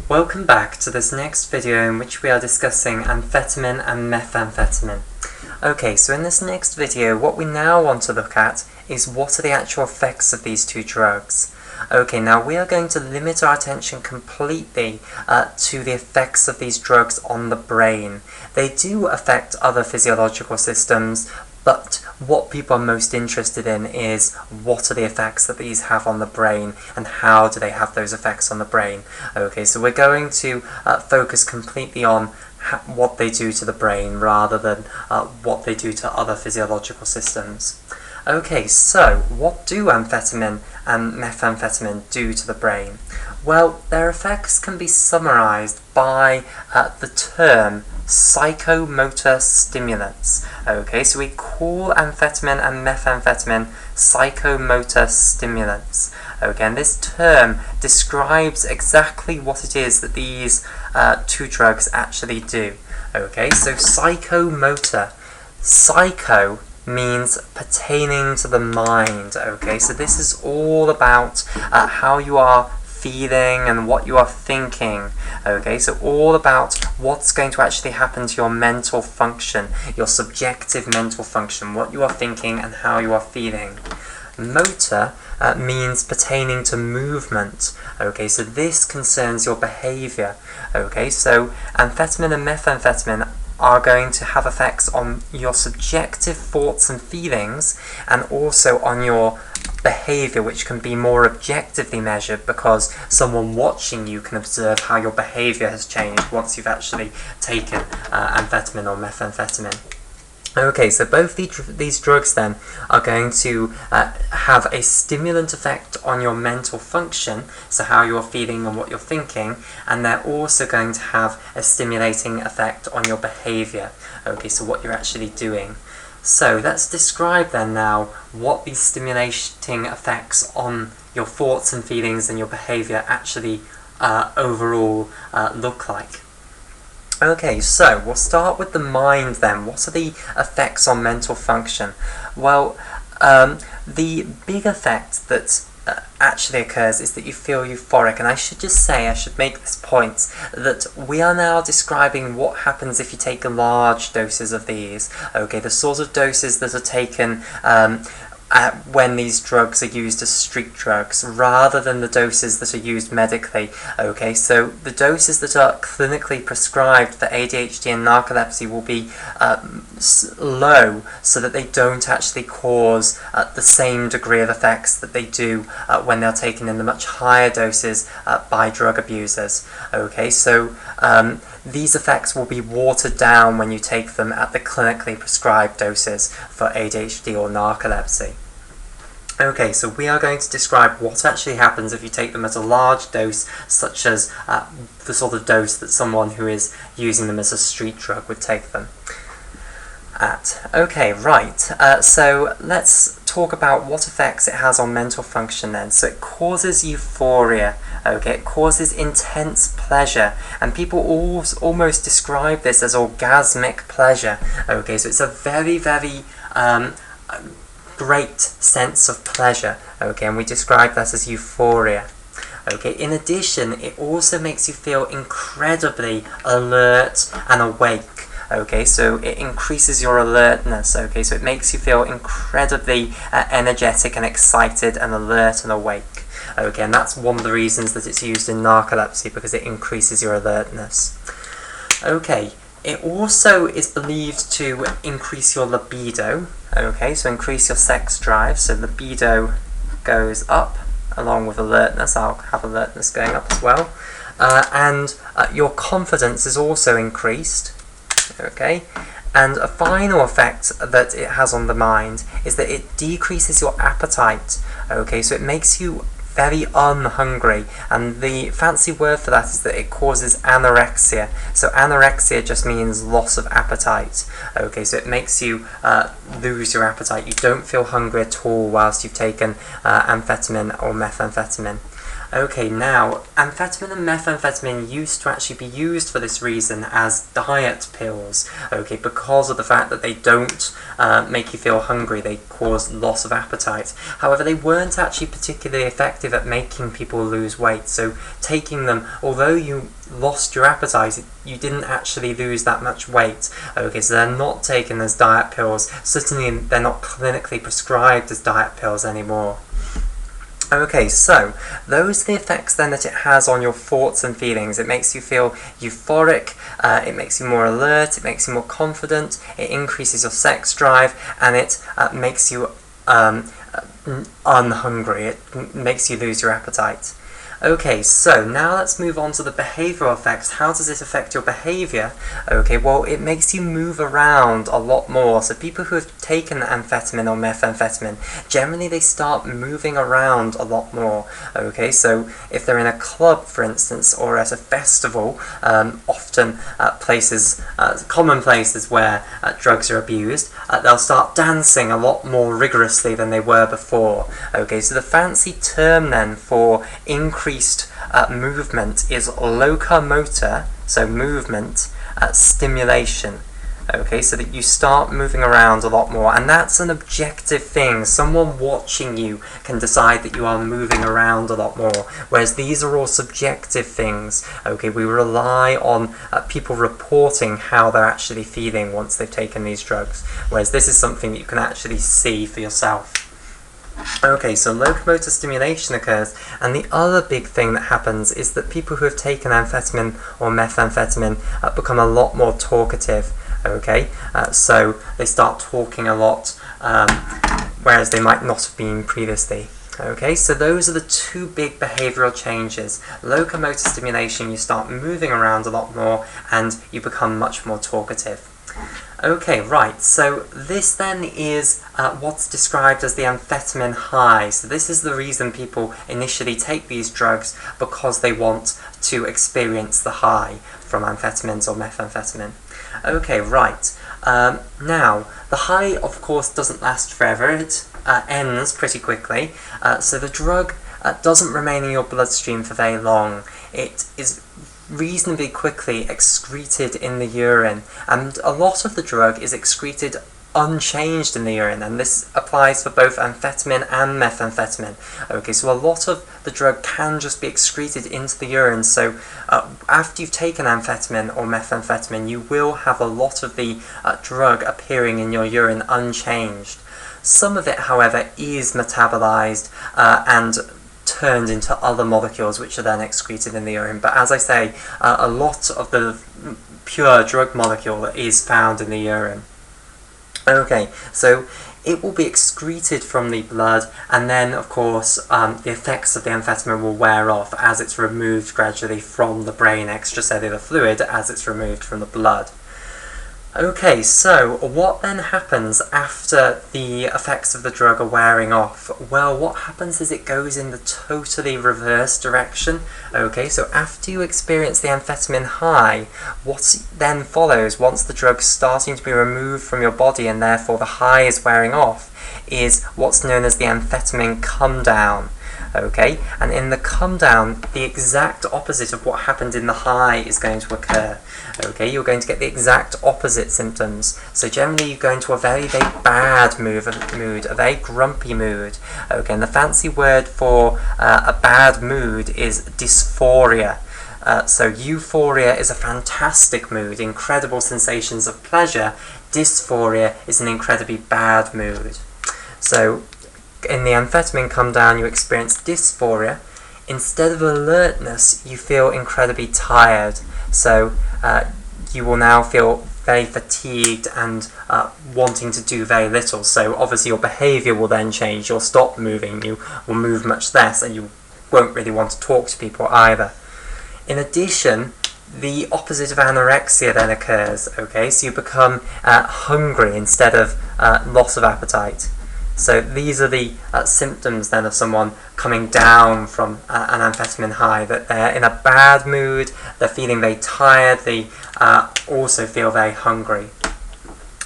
Welcome back to this next video in which we are discussing amphetamine and methamphetamine. Okay, so in this next video what we now want to look at is what are the actual effects of these two drugs. Okay, now we are going to limit our attention completely to the effects of these drugs on the brain. They do affect other physiological systems, but what people are most interested in is what are the effects that these have on the brain and how do they have those effects on the brain. Okay, so we're going to focus completely on what they do to the brain rather than what they do to other physiological systems. Okay, so what do amphetamine and methamphetamine do to the brain? Well, their effects can be summarized by the term psychomotor stimulants. Okay, so we call amphetamine and methamphetamine psychomotor stimulants. Okay, and this term describes exactly what it is that these two drugs actually do. Okay, so psychomotor. Psycho means pertaining to the mind. Okay, so this is all about how you are feeling and what you are thinking. Okay, so all about what's going to actually happen to your mental function, your subjective mental function, what you are thinking and how you are feeling. Motor means pertaining to movement. Okay, so this concerns your behavior. Okay, so amphetamine and methamphetamine are going to have effects on your subjective thoughts and feelings and also on your behavior, which can be more objectively measured because someone watching you can observe how your behavior has changed once you've actually taken amphetamine or methamphetamine. Okay, so both these drugs then are going to have a stimulant effect on your mental function, so how you're feeling and what you're thinking, and they're also going to have a stimulating effect on your behavior. Okay, so what you're actually doing. So let's describe then now what these stimulating effects on your thoughts and feelings and your behavior actually overall look like. Okay, so we'll start with the mind then. What are the effects on mental function? Well, the big effect that actually occurs is that you feel euphoric, and I should make this point that we are now describing what happens if you take large doses of these. Okay, the sort of doses that are taken when these drugs are used as street drugs rather than the doses that are used medically. Okay, so the doses that are clinically prescribed for ADHD and narcolepsy will be low so that they don't actually cause the same degree of effects that they do when they're taken in the much higher doses by drug abusers. Okay, so these effects will be watered down when you take them at the clinically prescribed doses for ADHD or narcolepsy. Okay, so we are going to describe what actually happens if you take them at a large dose, such as the sort of dose that someone who is using them as a street drug would take them at. Okay, right, so let's talk about what effects it has on mental function then. So it causes euphoria. Okay, it causes intense pleasure, and people almost describe this as orgasmic pleasure. Okay, so it's a very, very great sense of pleasure. Okay, and we describe that as euphoria. Okay, in addition, it also makes you feel incredibly alert and awake. Okay, so it increases your alertness. Okay, so it makes you feel incredibly energetic and excited and alert and awake. Okay, and that's one of the reasons that it's used in narcolepsy, because it increases your alertness. Okay, it also is believed to increase your libido. Okay, so increase your sex drive. So libido goes up along with alertness. I'll have alertness going up as well. And your confidence is also increased. Okay, and a final effect that it has on the mind is that it decreases your appetite. Okay, so it makes you very unhungry, and the fancy word for that is that it causes anorexia. So anorexia just means loss of appetite. Okay, so it makes you lose your appetite. You don't feel hungry at all whilst you've taken amphetamine or methamphetamine. Okay, now, amphetamine and methamphetamine used to actually be used for this reason as diet pills, okay, because of the fact that they don't make you feel hungry, they cause loss of appetite. However, they weren't actually particularly effective at making people lose weight, so taking them, although you lost your appetite, you didn't actually lose that much weight. Okay, so they're not taken as diet pills, certainly they're not clinically prescribed as diet pills anymore. Okay, so those are the effects then that it has on your thoughts and feelings. It makes you feel euphoric, it makes you more alert, it makes you more confident, it increases your sex drive, and it makes you unhungry, it makes you lose your appetite. Okay, so now let's move on to the behavioural effects. How does it affect your behaviour? Okay, well, it makes you move around a lot more. So people who have taken amphetamine or methamphetamine, generally they start moving around a lot more. Okay, so if they're in a club, for instance, or at a festival, often places, common places where drugs are abused, they'll start dancing a lot more rigorously than they were before. Okay, so the fancy term then for increased movement is locomotor, so movement stimulation. Okay, so that you start moving around a lot more, and that's an objective thing. Someone watching you can decide that you are moving around a lot more, whereas these are all subjective things. Okay, we rely on people reporting how they're actually feeling once they've taken these drugs, whereas this is something that you can actually see for yourself. Okay, so locomotor stimulation occurs, and the other big thing that happens is that people who have taken amphetamine or methamphetamine become a lot more talkative. Okay, so they start talking a lot, whereas they might not have been previously. Okay, so those are the two big behavioural changes. Locomotor stimulation, you start moving around a lot more, and you become much more talkative. Okay, right, so this then is what's described as the amphetamine high. So this is the reason people initially take these drugs, because they want to experience the high from amphetamines or methamphetamine. Okay, right, now, the high, of course, doesn't last forever. It ends pretty quickly, so the drug doesn't remain in your bloodstream for very long. It is reasonably quickly excreted in the urine, and a lot of the drug is excreted unchanged in the urine, and this applies for both amphetamine and methamphetamine. Okay, so a lot of the drug can just be excreted into the urine, so after you've taken amphetamine or methamphetamine, you will have a lot of the drug appearing in your urine unchanged. Some of it, however, is metabolized and turned into other molecules which are then excreted in the urine, but as I say, a lot of the pure drug molecule is found in the urine. Okay, so it will be excreted from the blood, and then of course the effects of the amphetamine will wear off as it's removed gradually from the brain extracellular fluid, as it's removed from the blood. Okay, so what then happens after the effects of the drug are wearing off? Well, what happens is it goes in the totally reverse direction. Okay, so after you experience the amphetamine high, what then follows, once the drug's starting to be removed from your body and therefore the high is wearing off, is what's known as the amphetamine come down. Okay, and in the come down, the exact opposite of what happened in the high is going to occur. Okay, you're going to get the exact opposite symptoms. So generally you go into a very, very bad mood, a very grumpy mood. Okay, and the fancy word for a bad mood is dysphoria. So euphoria is a fantastic mood, incredible sensations of pleasure. Dysphoria is an incredibly bad mood. So in the amphetamine come down, you experience dysphoria. Instead of alertness, you feel incredibly tired. So you will now feel very fatigued and wanting to do very little. So obviously your behaviour will then change. You'll stop moving, you will move much less, and you won't really want to talk to people either. In addition, the opposite of anorexia then occurs. Okay, so you become hungry instead of loss of appetite. So these are the symptoms then of someone coming down from an amphetamine high, that they're in a bad mood, they're feeling very tired, they also feel very hungry.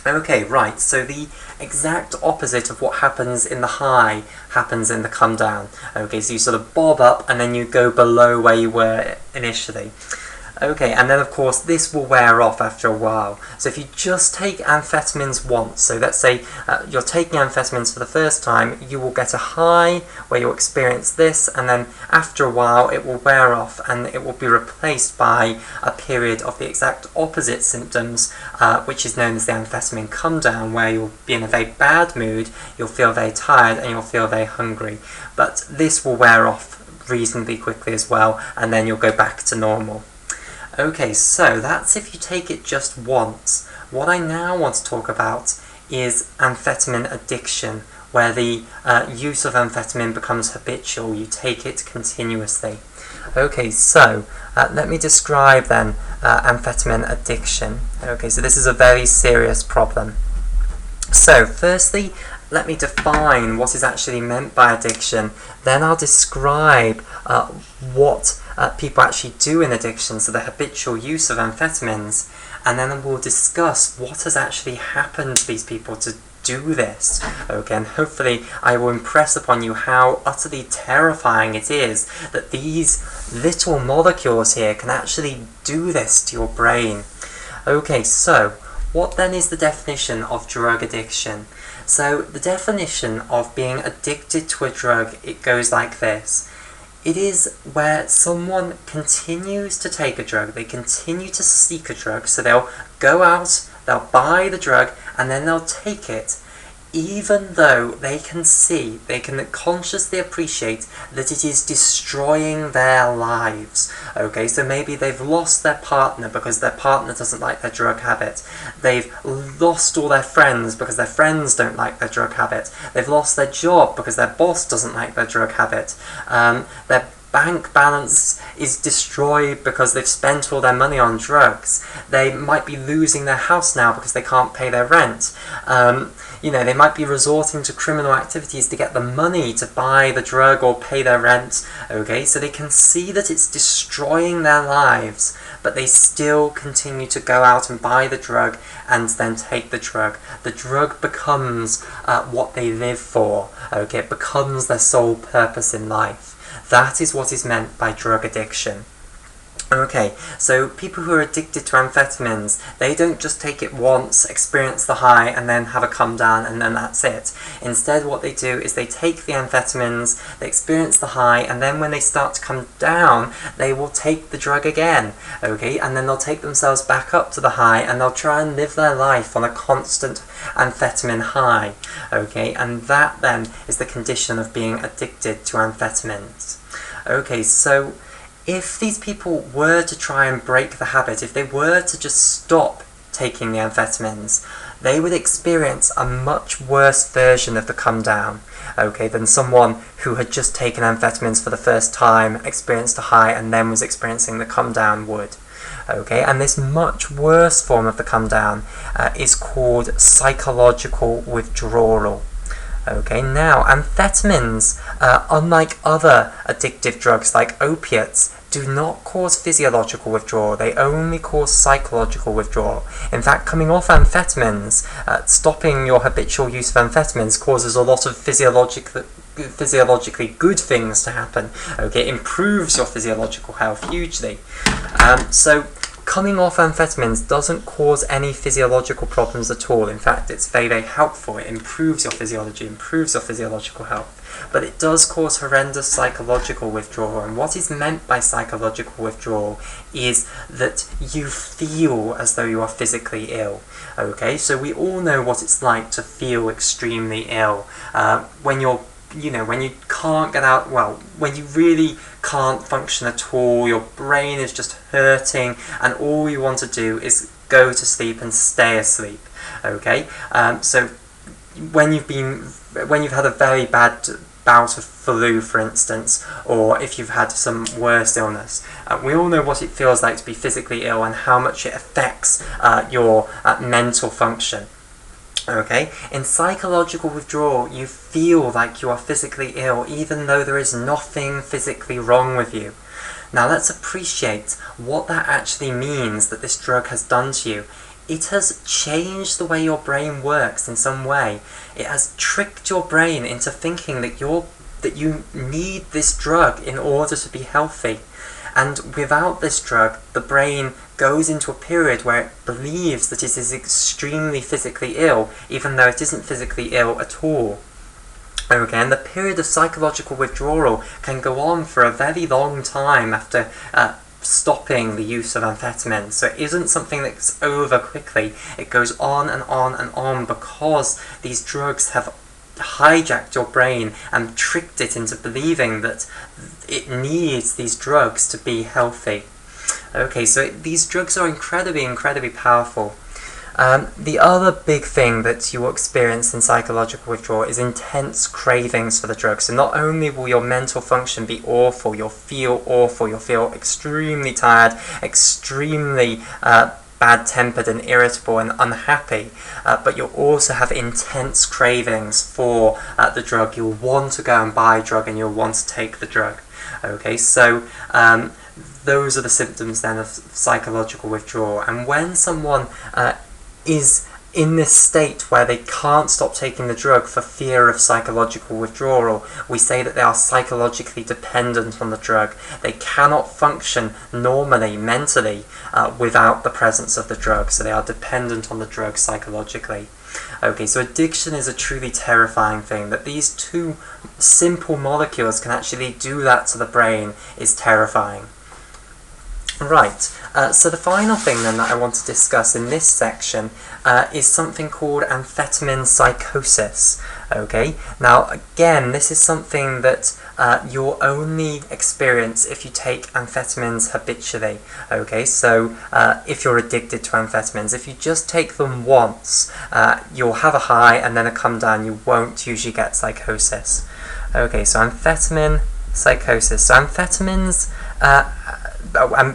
Okay, right, so the exact opposite of what happens in the high happens in the come down. Okay, so you sort of bob up and then you go below where you were initially. Okay, and then of course this will wear off after a while. So if you just take amphetamines once, so let's say you're taking amphetamines for the first time, you will get a high where you'll experience this, and then after a while it will wear off and it will be replaced by a period of the exact opposite symptoms, which is known as the amphetamine come down, where you'll be in a very bad mood, you'll feel very tired, and you'll feel very hungry. But this will wear off reasonably quickly as well, and then you'll go back to normal. Okay, so that's if you take it just once. What I now want to talk about is amphetamine addiction, where the use of amphetamine becomes habitual. You take it continuously. Okay, so let me describe then amphetamine addiction. Okay, so this is a very serious problem. So firstly, let me define what is actually meant by addiction. Then I'll describe what people actually do in addiction, so the habitual use of amphetamines, and then we'll discuss what has actually happened to these people to do this. Okay, and hopefully I will impress upon you how utterly terrifying it is that these little molecules here can actually do this to your brain. Okay, so what then is the definition of drug addiction? So the definition of being addicted to a drug, it goes like this. It is where someone continues to take a drug, they continue to seek a drug, so they'll go out, they'll buy the drug, and then they'll take it, even though they can see, they can consciously appreciate that it is destroying their lives. Okay, so maybe they've lost their partner because their partner doesn't like their drug habit. They've lost all their friends because their friends don't like their drug habit. They've lost their job because their boss doesn't like their drug habit. Their bank balance is destroyed because they've spent all their money on drugs. They might be losing their house now because they can't pay their rent. They might be resorting to criminal activities to get the money to buy the drug or pay their rent. Okay, so they can see that it's destroying their lives, but they still continue to go out and buy the drug and then take the drug. The drug becomes what they live for. Okay, it becomes their sole purpose in life. That is what is meant by drug addiction. Okay, so people who are addicted to amphetamines, they don't just take it once, experience the high, and then have a come down, and then that's it. Instead, what they do is they take the amphetamines, they experience the high, and then when they start to come down, they will take the drug again, okay, and then they'll take themselves back up to the high, and they'll try and live their life on a constant amphetamine high, okay, and that then is the condition of being addicted to amphetamines. Okay, so if these people were to try and break the habit, if they were to just stop taking the amphetamines, they would experience a much worse version of the come down, okay, than someone who had just taken amphetamines for the first time, experienced a high, and then was experiencing the come down would. Okay, and this much worse form of the come down is called psychological withdrawal. Okay, now amphetamines, unlike other addictive drugs like opiates, do not cause physiological withdrawal, they only cause psychological withdrawal. In fact, coming off amphetamines, stopping your habitual use of amphetamines causes a lot of physiologically good things to happen. Okay, it improves your physiological health hugely. So coming off amphetamines doesn't cause any physiological problems at all. In fact, it's very, very helpful. It improves your physiology, improves your physiological health. But it does cause horrendous psychological withdrawal. And what is meant by psychological withdrawal is that you feel as though you are physically ill. Okay, so we all know what it's like to feel extremely ill. When you can't get out, when you really can't function at all, your brain is just hurting, and all you want to do is go to sleep and stay asleep. Okay, so when you've had a very bad bout of flu, for instance, or if you've had some worse illness, we all know what it feels like to be physically ill and how much it affects your mental function. Okay, in psychological withdrawal, you feel like you are physically ill, even though there is nothing physically wrong with you. Now let's appreciate what that actually means that this drug has done to you. it has changed the way your brain works in some way. It has tricked your brain into thinking that you need this drug in order to be healthy. And without this drug, the brain goes into a period where it believes that it is extremely physically ill, even though it isn't physically ill at all. Okay, and the period of psychological withdrawal can go on for a very long time after stopping the use of amphetamines. So it isn't something that's over quickly. It goes on and on and on because these drugs have hijacked your brain and tricked it into believing that it needs these drugs to be healthy. Okay, so these drugs are incredibly powerful. The other big thing that you will experience in psychological withdrawal is intense cravings for the drug. So not only will your mental function be awful, you'll feel awful, you'll feel extremely tired, extremely bad-tempered and irritable and unhappy, but you'll also have intense cravings for the drug. You'll want to go and buy a drug and you'll want to take the drug. Okay, so those are the symptoms then of psychological withdrawal. And when someone is in this state where they can't stop taking the drug for fear of psychological withdrawal, we say that they are psychologically dependent on the drug. They cannot function normally, mentally, without the presence of the drug, so they are dependent on the drug psychologically. Okay, so addiction is a truly terrifying thing. That these two simple molecules can actually do that to the brain is terrifying. Right, so the final thing then that I want to discuss in this section is something called amphetamine psychosis. Okay, now again, this is something that you'll only experience if you take amphetamines habitually. Okay, so if you're addicted to amphetamines, if you just take them once, you'll have a high and then a come down. You won't usually get psychosis. Okay, so amphetamine psychosis. So amphetamines,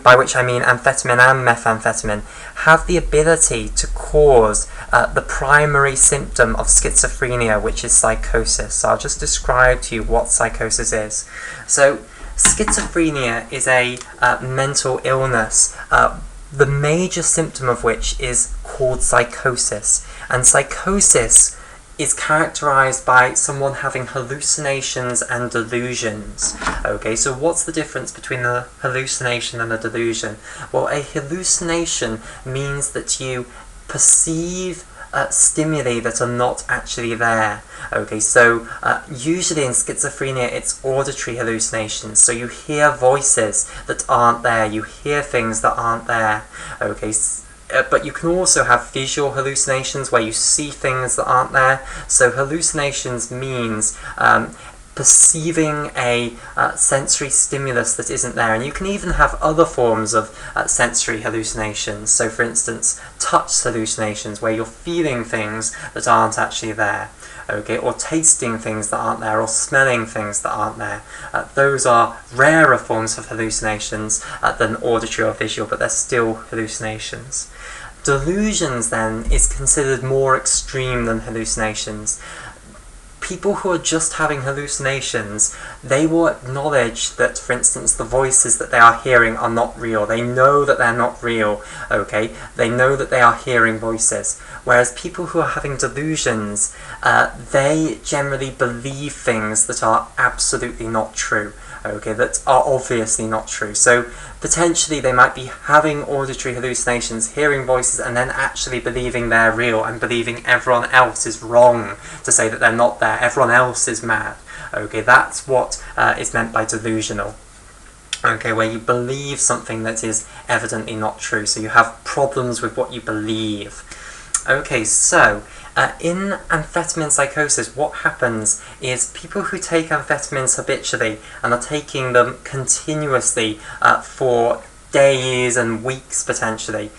by which I mean amphetamine and methamphetamine, have the ability to cause the primary symptom of schizophrenia, which is psychosis. So I'll just describe to you what psychosis is. So schizophrenia is a mental illness, the major symptom of which is called psychosis. And psychosis is characterized by someone having hallucinations and delusions. Okay, so what's the difference between a hallucination and a delusion? Well, a hallucination means that you perceive stimuli that are not actually there. Okay, so usually in schizophrenia it's auditory hallucinations, so you hear voices that aren't there, you hear things that aren't there. Okay, but you can also have visual hallucinations where you see things that aren't there. So hallucinations means perceiving a sensory stimulus that isn't there. And you can even have other forms of sensory hallucinations. So for instance, touch hallucinations where you're feeling things that aren't actually there. Okay, or tasting things that aren't there, or smelling things that aren't there. Those are rarer forms of hallucinations than auditory or visual, but they're still hallucinations. Delusions, then, is considered more extreme than hallucinations. People who are just having hallucinations, they will acknowledge that, for instance, the voices that they are hearing are not real. They know that they're not real, okay? They know that they are hearing voices. Whereas people who are having delusions, they generally believe things that are absolutely not true, okay, that are obviously not true. So potentially they might be having auditory hallucinations, hearing voices, and then actually believing they're real and believing everyone else is wrong to say that they're not there. Everyone else is mad. Okay, that's what is meant by delusional. Okay, where you believe something that is evidently not true. So you have problems with what you believe. Okay, so in amphetamine psychosis, what happens is people who take amphetamines habitually and are taking them continuously for days and weeks potentially,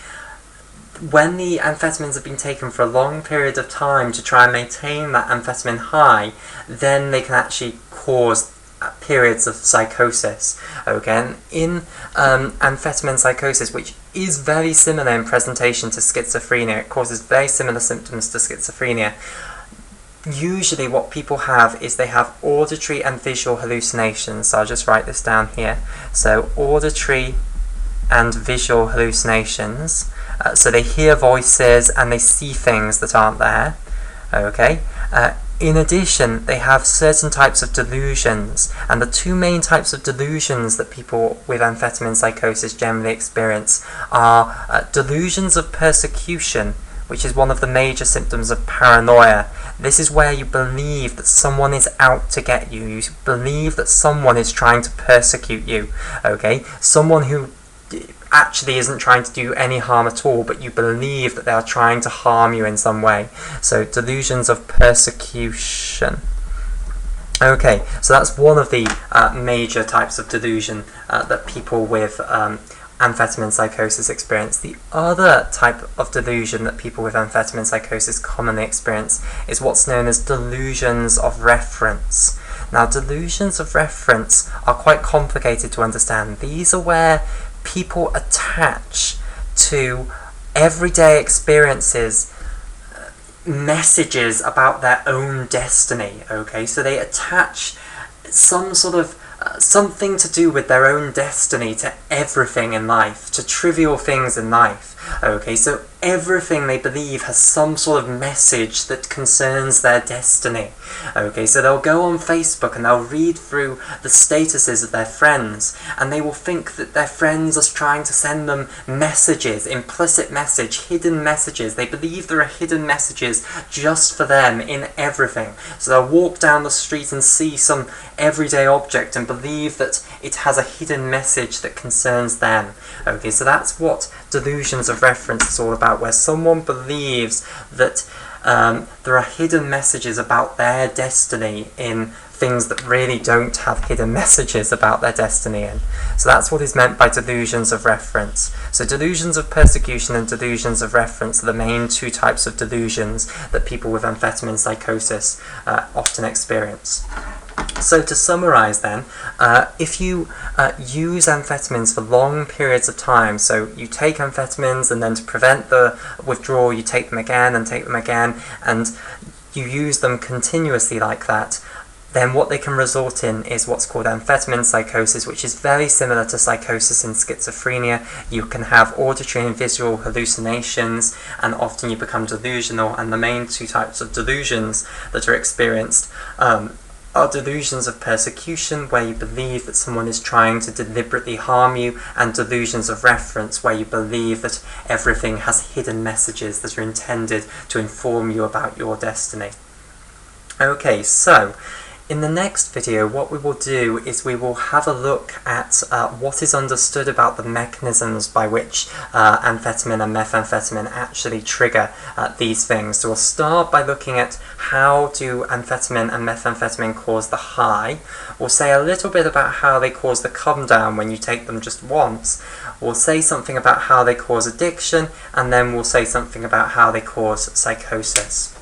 when the amphetamines have been taken for a long period of time to try and maintain that amphetamine high, then they can actually cause periods of psychosis. Okay, and in amphetamine psychosis, which is very similar in presentation to schizophrenia, it causes very similar symptoms to schizophrenia. Usually what people have is they have auditory and visual hallucinations. So I'll just write this down here. So auditory and visual hallucinations. So they hear voices and they see things that aren't there. Okay. In addition, they have certain types of delusions, and the two main types of delusions that people with amphetamine psychosis generally experience are delusions of persecution, which is one of the major symptoms of paranoia. This is where you believe that someone is out to get you. You believe that someone is trying to persecute you. Okay? Someone who actually isn't trying to do any harm at all, but you believe that they are trying to harm you in some way. So delusions of persecution. Okay, so that's one of the major types of delusion that people with amphetamine psychosis experience. The other type of delusion that people with amphetamine psychosis commonly experience is what's known as delusions of reference. Now, delusions of reference are quite complicated to understand. These are where people attach to everyday experiences messages about their own destiny. Okay, so they attach some sort of something to do with their own destiny to everything in life, to trivial things in life. Okay, so everything they believe has some sort of message that concerns their destiny. Okay, so they'll go on Facebook and they'll read through the statuses of their friends, and they will think that their friends are trying to send them messages, implicit message, hidden messages. They believe there are hidden messages just for them in everything. So they'll walk down the street and see some everyday object and believe that it has a hidden message that concerns them. Okay, so that's what delusions of reference is all about, where someone believes that there are hidden messages about their destiny in things that really don't have hidden messages about their destiny in. So that's what is meant by delusions of reference. So delusions of persecution and delusions of reference are the main two types of delusions that people with amphetamine psychosis often experience. So to summarise then, if you use amphetamines for long periods of time, so you take amphetamines and then to prevent the withdrawal you take them again, and you use them continuously like that, then what they can result in is what's called amphetamine psychosis, which is very similar to psychosis in schizophrenia. You can have auditory and visual hallucinations, and often you become delusional, and the main two types of delusions that are experienced are delusions of persecution, where you believe that someone is trying to deliberately harm you, and delusions of reference, where you believe that everything has hidden messages that are intended to inform you about your destiny. Okay, so in the next video, what we will do is we will have a look at what is understood about the mechanisms by which amphetamine and methamphetamine actually trigger these things. So we'll start by looking at how do amphetamine and methamphetamine cause the high. We'll say a little bit about how they cause the come down when you take them just once. We'll say something about how they cause addiction, and then we'll say something about how they cause psychosis.